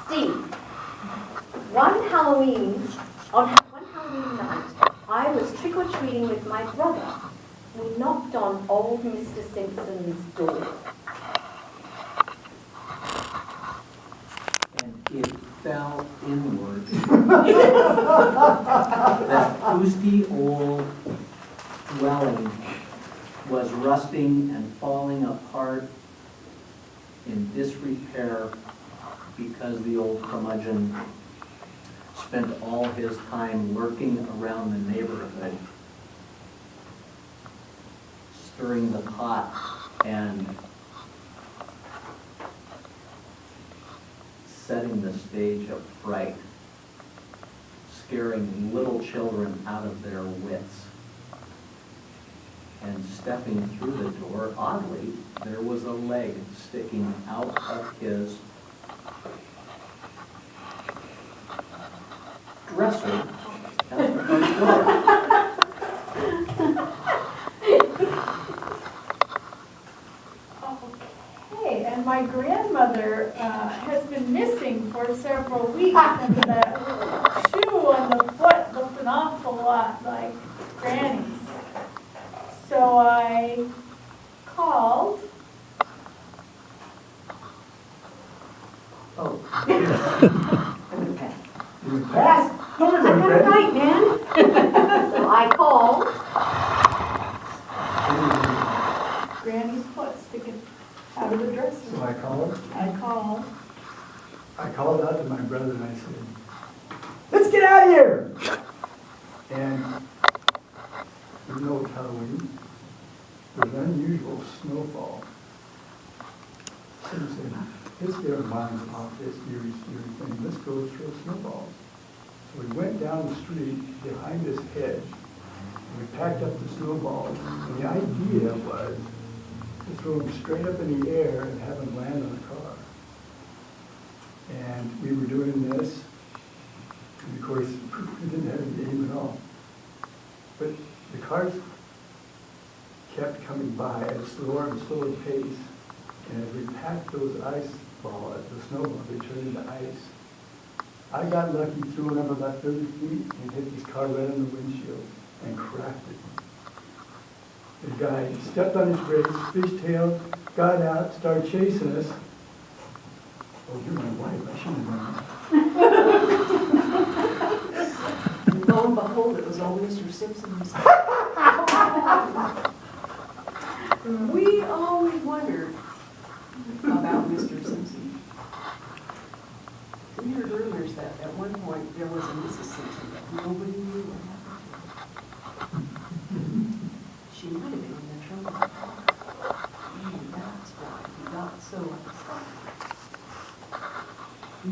Steve, one Halloween night, I was trick-or-treating with my brother. We knocked on old Mr. Simpson's door. And it fell inward. That fusty old dwelling was rusting and falling apart in disrepair because the old curmudgeon spent all his time lurking around the neighborhood, stirring the pot and setting the stage of fright, scaring little children out of their wits. And stepping through the door, oddly, there was a leg sticking out of his dresser at the front door. Okay, and my grandmother has been missing for several weeks, and the shoe on the foot looked an awful lot like Granny's. So I called. Oh. You passed? No, I got it right, man. So I called. Granny's foot sticking out of the dresser. So I called. I called out to my brother and I said, "Let's get out of here!" And even though it's Halloween, there was unusual snowfall. So we said, let's get our minds off this eerie thing. Let's go throw snowballs. So we went down the street behind this hedge. And we packed up the snowballs. And the idea was to throw them straight up in the air and have them land on a car. And we were doing this. And of course, we didn't have any aim at all. But the cars kept coming by at a slower and slower pace. And as we packed those the snowballs, they turned into ice. I got lucky, threw it up about 30 feet and hit this car right on the windshield and cracked it. The guy stepped on his brakes, fishtailed, got out, started chasing us. Oh, you're my wife, I shouldn't have done that. Lo and behold, it was old Mr. Simpson himself. We always wondered about Mr. Simpson. We heard rumors that at one point there was a Mrs. Simpson, but nobody knew what happened to her. She might have been in the trunk of the car. And that's why he got so upset.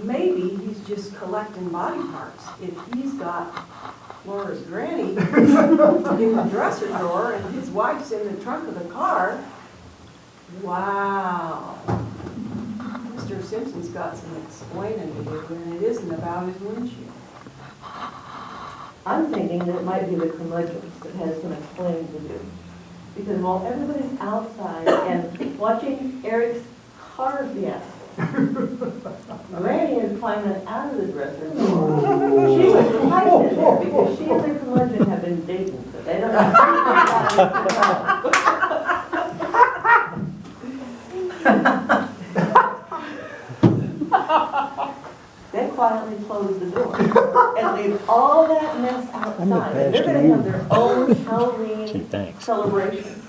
Maybe he's just collecting body parts. If he's got Laura's granny in the dresser drawer and his wife's in the trunk of the car, wow. Mr. Simpson's got some explaining to do, and it isn't about his windshield. I'm thinking that it might be the curmudgeons that has some explaining to do. Because while everybody's outside and watching Eric's car fiasco, Granny is climbing out of the dresser. She was right in there because she and the curmudgeon have been dating, so they don't have They quietly close the door and leave all that mess outside. And they're going to have their own Halloween celebration.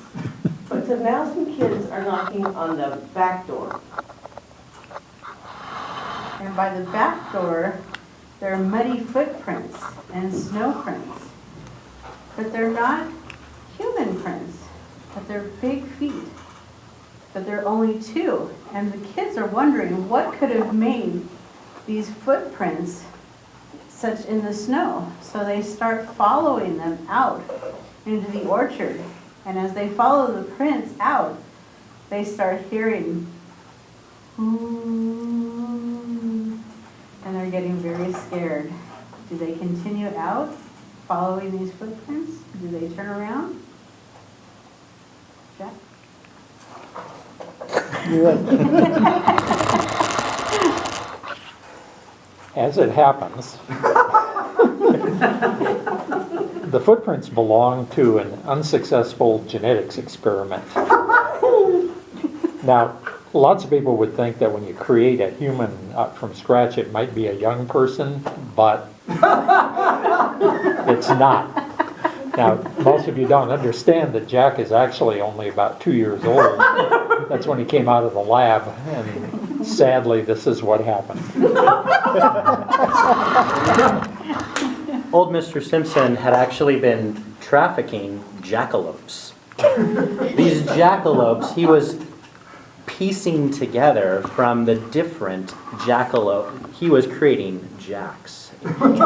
But so now some kids are knocking on the back door. And by the back door, there are muddy footprints and snow prints. But they're not human prints, but they're big feet. But there are only two. And the kids are wondering what could have made these footprints such in the snow. So they start following them out into the orchard. And as they follow the prints out, they start hearing, and they're getting very scared. Do they continue out, following these footprints? Do they turn around? Jack? As it happens, the footprints belong to an unsuccessful genetics experiment. Now, lots of people would think that when you create a human from scratch, it might be a young person, but it's not. Now, most of you don't understand that Jack is actually only about 2 years old. That's when he came out of the lab, and sadly, this is what happened. Old Mr. Simpson had actually been trafficking jackalopes. These jackalopes, he was piecing together from the different jackalope. He was creating jacks from the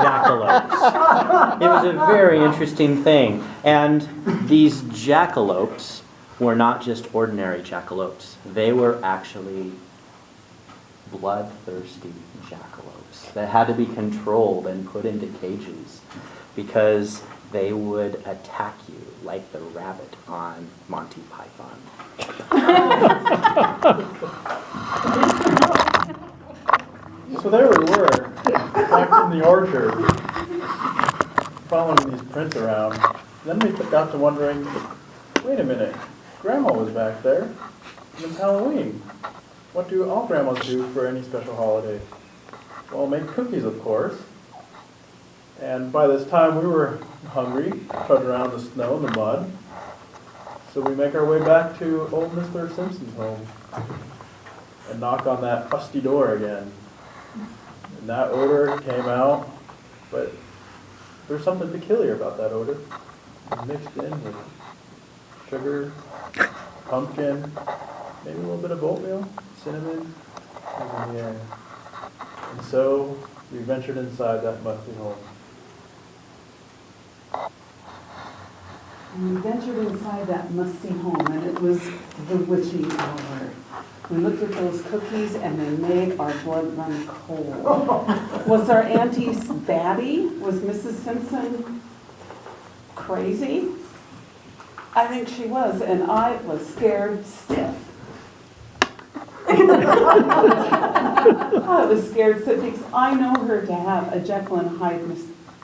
jackalopes. It was a very interesting thing. And these jackalopes were not just ordinary jackalopes. They were actually bloodthirsty jackalopes that had to be controlled and put into cages because they would attack you like the rabbit on Monty Python. So there we were, back in the orchard, following these prints around. Then we got to wondering, wait a minute, Grandma was back there. It's Halloween. What do all grandmas do for any special holiday? Well, make cookies, of course. And by this time we were hungry, trudging around the snow and the mud. So we make our way back to old Mr. Simpson's home and knock on that fusty door again. And that odor came out, but there's something peculiar about that odor. It's mixed in with sugar, pumpkin, maybe a little bit of oatmeal, cinnamon, was in the air. And so we ventured inside that musty home. And we ventured inside that musty home, and it was the witching hour. We looked at those cookies, and they made our blood run cold. Was our auntie batty? Was Mrs. Simpson crazy? I think she was, and I was scared stiff. I was scared stiff because I know her to have a Jekyll and Hyde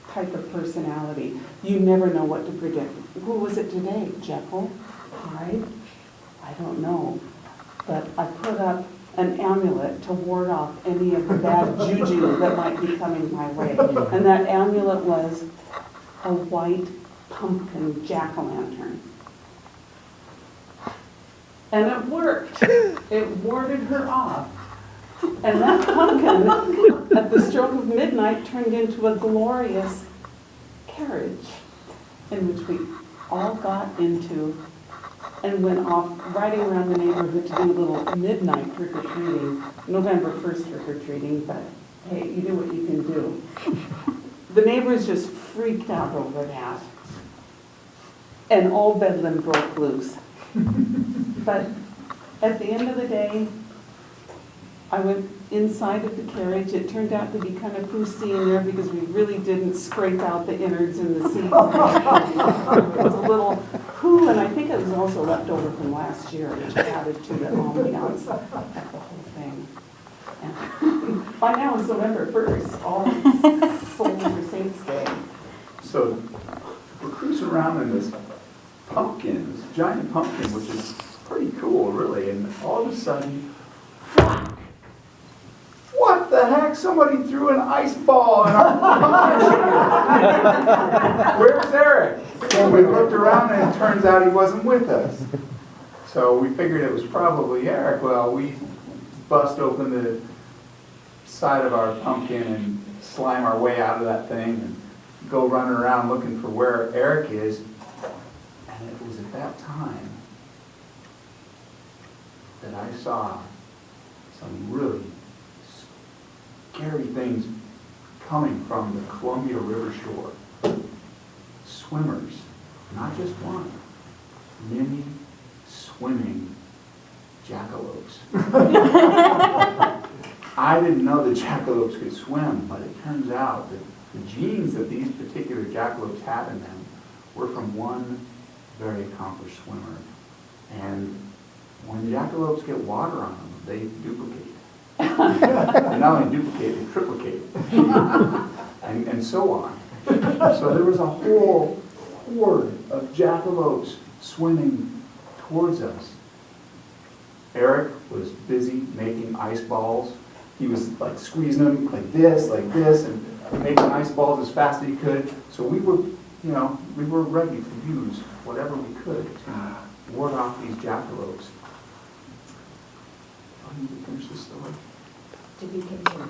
type of personality. You never know what to predict. Who was it today? Jekyll? Hyde? I don't know. But I put up an amulet to ward off any of the bad juju that might be coming my way. And that amulet was a white pumpkin jack-o'-lantern. And it worked. It warded her off. And that pumpkin, at the stroke of midnight, turned into a glorious carriage in which we all got into and went off riding around the neighborhood to do a little midnight trick-or-treating, November 1st trick-or-treating, but hey, you do what you can do. The neighbors just freaked out over that. And all bedlam broke loose. But at the end of the day, I went inside of the carriage. It turned out to be kind of poosty in there because we really didn't scrape out the innards and the seats. It was a little poo, and I think it was also left over from last year, which added to the ambiance of the whole thing. And by now it's November 1st, all Souls for Saints Day. So we're cruising around in this pumpkin, this giant pumpkin, which is pretty cool, really, and all of a sudden, whack! What the heck? Somebody threw an ice ball in our pumpkin. Where's Eric? And we looked around and it turns out he wasn't with us. So we figured it was probably Eric. Well, we bust open the side of our pumpkin and slime our way out of that thing and go running around looking for where Eric is. And it was at that time that I saw some really scary things coming from the Columbia River shore. Swimmers, not just one, many swimming jackalopes. I didn't know that jackalopes could swim, but it turns out that the genes that these particular jackalopes had in them were from one very accomplished swimmer. And when jackalopes get water on them, they duplicate. They not only duplicate, they triplicate. And so on. So there was a whole horde of jackalopes swimming towards us. Eric was busy making ice balls. He was like squeezing them like this, and making ice balls as fast as he could. So we were, we were ready to use whatever we could to ward off these jackalopes. I need to finish this story. To be continued.